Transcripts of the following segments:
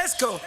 Let's go.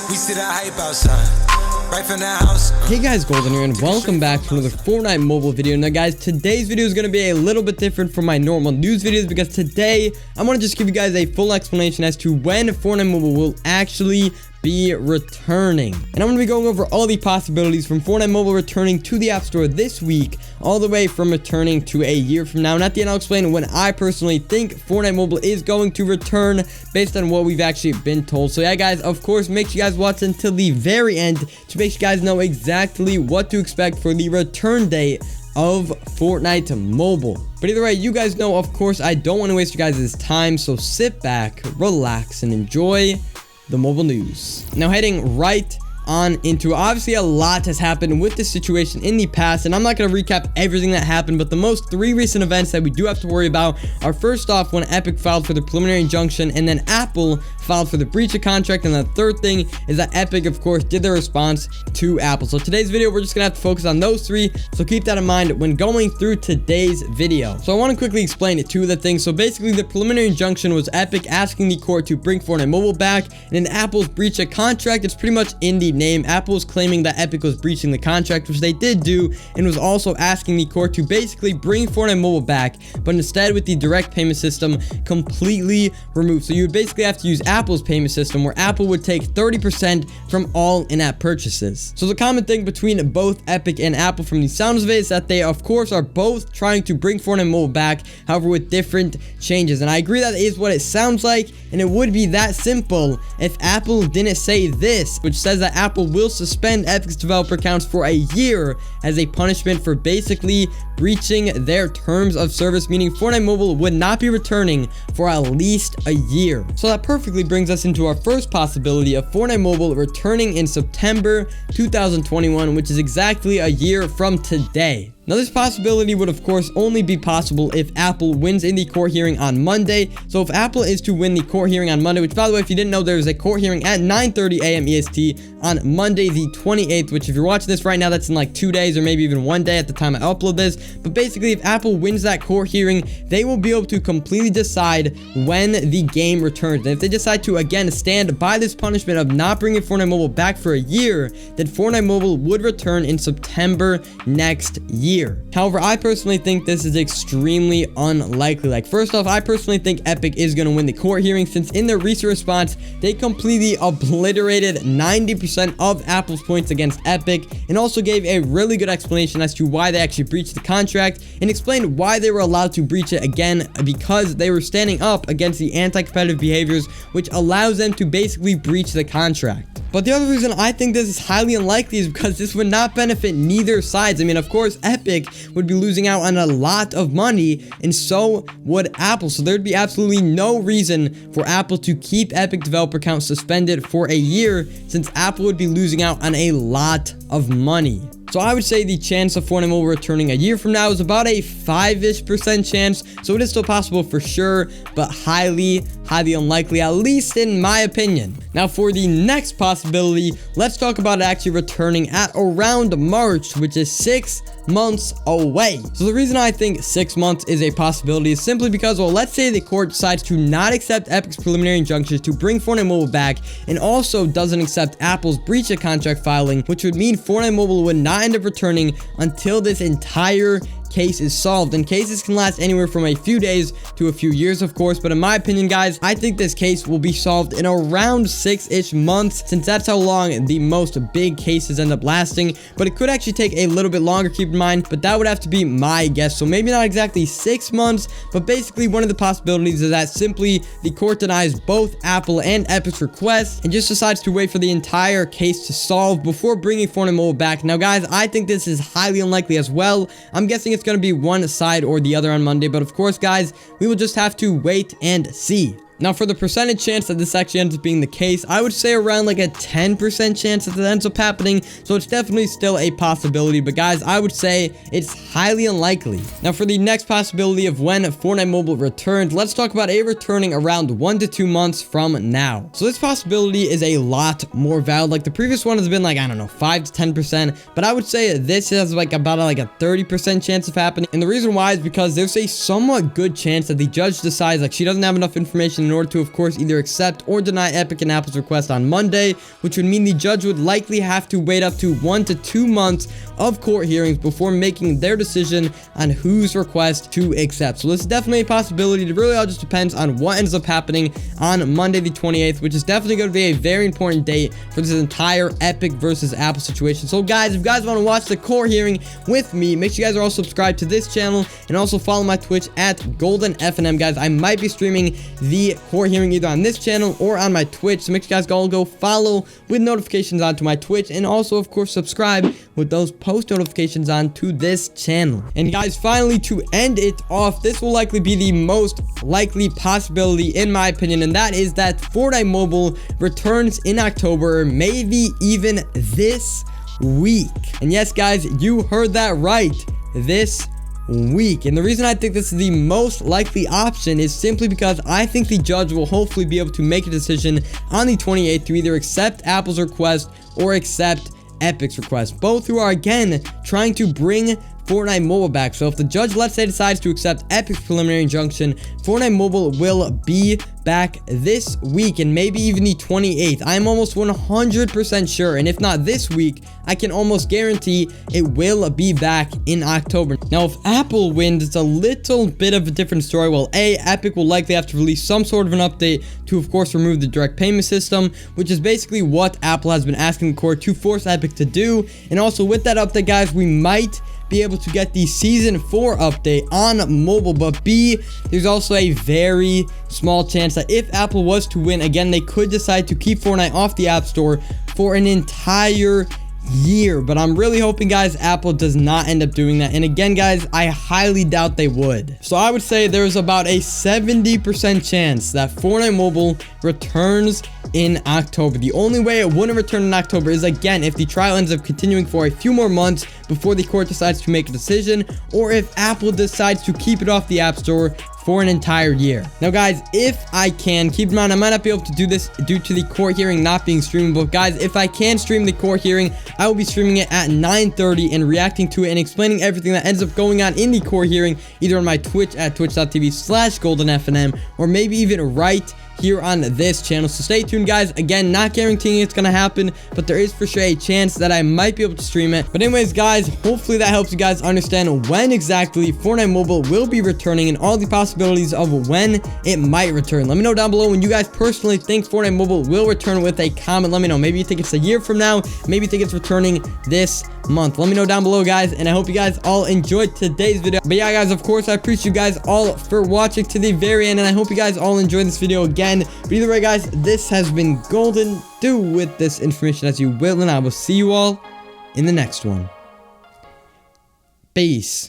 We see that hype outside. Right from the house. Hey guys, Golden here, and welcome back to another Fortnite Mobile video. Now guys, today's video is going to be a little bit different from my normal news videos because today I want to just give you guys a full explanation as to when Fortnite Mobile will actually be returning. And I'm going to be going over all the possibilities from Fortnite Mobile returning to the App Store this week, all the way from returning to a year from now. And at the end, I'll explain when I personally think Fortnite Mobile is going to return based on what we've actually been told. So yeah, guys, of course, make sure you guys watch until the very end to make sure you guys know exactly what to expect for the return date of Fortnite Mobile. But either way, you guys know, of course, I don't want to waste you guys' time. So sit back, relax, and enjoy the mobile news. Now heading right on into, obviously a lot has happened with this situation in the past, and I'm not going to recap everything that happened, but the most three recent events that we do have to worry about are, first off, when Epic filed for the preliminary injunction, and then Apple filed for the breach of contract, and the third thing is that Epic, of course, did their response to Apple. So today's video, we're just gonna have to focus on those three, so keep that in mind when going through today's video. So I want to quickly explain two of the things. So basically, the preliminary injunction was Epic asking the court to bring Fortnite Mobile back, and in Apple's breach of contract, it's pretty much in the name. Apple was claiming that Epic was breaching the contract, which they did do, and was also asking the court to basically bring Fortnite Mobile back, but instead with the direct payment system completely removed. So you would basically have to use Apple's payment system, where Apple would take 30% from all in-app purchases. So the common thing between both Epic and Apple from the sounds of it is that they, of course, are both trying to bring Fortnite Mobile back, however with different changes. And I agree that is what it sounds like, and it would be that simple if Apple didn't say this, which says that Apple will suspend Epic's developer accounts for a year as a punishment for basically breaching their terms of service, meaning Fortnite Mobile would not be returning for at least a year. So that perfectly brings us into our first possibility of Fortnite Mobile returning in September 2021, which is exactly a year from today. Now, this possibility would, of course, only be possible if Apple wins in the court hearing on Monday. So if Apple is to win the court hearing on Monday, which, by the way, if you didn't know, there is a court hearing at 9:30 a.m. EST on Monday the 28th, which if you're watching this right now, that's in like 2 days or maybe even 1 day at the time I upload this. But basically, if Apple wins that court hearing, they will be able to completely decide when the game returns. And if they decide to, again, stand by this punishment of not bringing Fortnite Mobile back for a year, then Fortnite Mobile would return in September next year. However, I personally think this is extremely unlikely. Like, first off, I personally think Epic is going to win the court hearing, since in their recent response, they completely obliterated 90% of Apple's points against Epic, and also gave a really good explanation as to why they actually breached the contract, and explained why they were allowed to breach it, again, because they were standing up against the anti-competitive behaviors, which allows them to basically breach the contract. But the other reason I think this is highly unlikely is because this would not benefit neither sides. I mean, of course, Epic would be losing out on a lot of money, and so would Apple. So there'd be absolutely no reason for Apple to keep Epic developer accounts suspended for a year, since Apple would be losing out on a lot of money. So I would say the chance of Fortnite Mobile returning a year from now is about a 5-ish% chance. So it is still possible for sure, but highly unlikely, at least in my opinion. Now for the next possibility, let's talk about it actually returning at around March, which is 6 months away. So the reason I think 6 months is a possibility is simply because, well, let's say the court decides to not accept Epic's preliminary injunctions to bring Fortnite Mobile back, and also doesn't accept Apple's breach of contract filing, which would mean Fortnite Mobile would not end up returning until this entire case is solved. And cases can last anywhere from a few days to a few years, of course, but in my opinion, guys, I think this case will be solved in around 6-ish months, since that's how long the most big cases end up lasting. But it could actually take a little bit longer, keep in mind, but that would have to be my guess. So maybe not exactly 6 months, but basically one of the possibilities is that simply the court denies both Apple and Epic's requests and just decides to wait for the entire case to solve before bringing Fortnite Mobile back. Now, guys, I think this is highly unlikely as well. I'm guessing it's going to be one side or the other on Monday, but of course, guys, we will just have to wait and see. Now, for the percentage chance that this actually ends up being the case, I would say around like a 10% chance that ends up happening. So it's definitely still a possibility. But guys, I would say it's highly unlikely. Now, for the next possibility of when Fortnite Mobile returns, let's talk about it returning around 1 to 2 months from now. So this possibility is a lot more valid. Like the previous one has been like, I don't know, 5 to 10%. But I would say this has like about a 30% chance of happening. And the reason why is because there's a somewhat good chance that the judge decides like she doesn't have enough information in order to, of course, either accept or deny Epic and Apple's request on Monday, which would mean the judge would likely have to wait up to 1 to 2 months of court hearings before making their decision on whose request to accept. So this is definitely a possibility. It really all just depends on what ends up happening on Monday the 28th, which is definitely going to be a very important date for this entire Epic versus Apple situation. So guys, if you guys want to watch the court hearing with me, make sure you guys are all subscribed to this channel and also follow my Twitch at GoldenFNM. Guys, I might be streaming the court hearing either on this channel or on my Twitch, so make sure you guys all go follow with notifications on to my Twitch, and also of course subscribe with those post notifications on to this channel. And guys, finally, to end it off, this will likely be the most likely possibility in my opinion, and that is that Fortnite Mobile returns in October, maybe even this week. And yes guys, you heard that right, this week. And the reason I think this is the most likely option is simply because I think the judge will hopefully be able to make a decision on the 28th to either accept Apple's request or accept Epic's request, both who are again trying to bring Fortnite Mobile back. So if the judge, let's say, decides to accept Epic's preliminary injunction, Fortnite Mobile will be back this week and maybe even the 28th. I'm almost 100% sure, and if not this week, I can almost guarantee it will be back in October. Now, if Apple wins, it's a little bit of a different story. Well, Epic will likely have to release some sort of an update to, of course, remove the direct payment system, which is basically what Apple has been asking the court to force Epic to do. And also with that update, guys, we might be able to get the season 4 update on mobile. But B, there's also a very small chance that if Apple was to win, again, they could decide to keep Fortnite off the App Store for an entire year. But I'm really hoping, guys, Apple does not end up doing that. And again, guys, I highly doubt they would. So I would say there's about a 70% chance that Fortnite Mobile returns in October. The only way it wouldn't return in October is, again, if the trial ends up continuing for a few more months before the court decides to make a decision, or if Apple decides to keep it off the App Store for an entire year. Now guys, if I can, keep in mind I might not be able to do this due to the court hearing not being streamable. Guys, if I can stream the court hearing, I will be streaming it at 9:30 and reacting to it and explaining everything that ends up going on in the court hearing, either on my Twitch at twitch.tv/goldenfnm, or maybe even right here on this channel. So stay tuned, guys. Again, not guaranteeing it's gonna happen, but there is for sure a chance that I might be able to stream it. But anyways, guys, hopefully that helps you guys understand when exactly Fortnite Mobile will be returning and all the possibilities of when it might return. Let me know down below when you guys personally think Fortnite Mobile will return with a comment. Let me know. Maybe you think it's a year from now, maybe you think it's returning this month. Let me know down below, guys, and I hope you guys all enjoyed today's video. But yeah, guys, of course, I appreciate you guys all for watching to the very end, and I hope you guys all enjoyed this video again. But either way, guys, this has been Golden. Do with this information as you will, and I will see you all in the next one. Peace.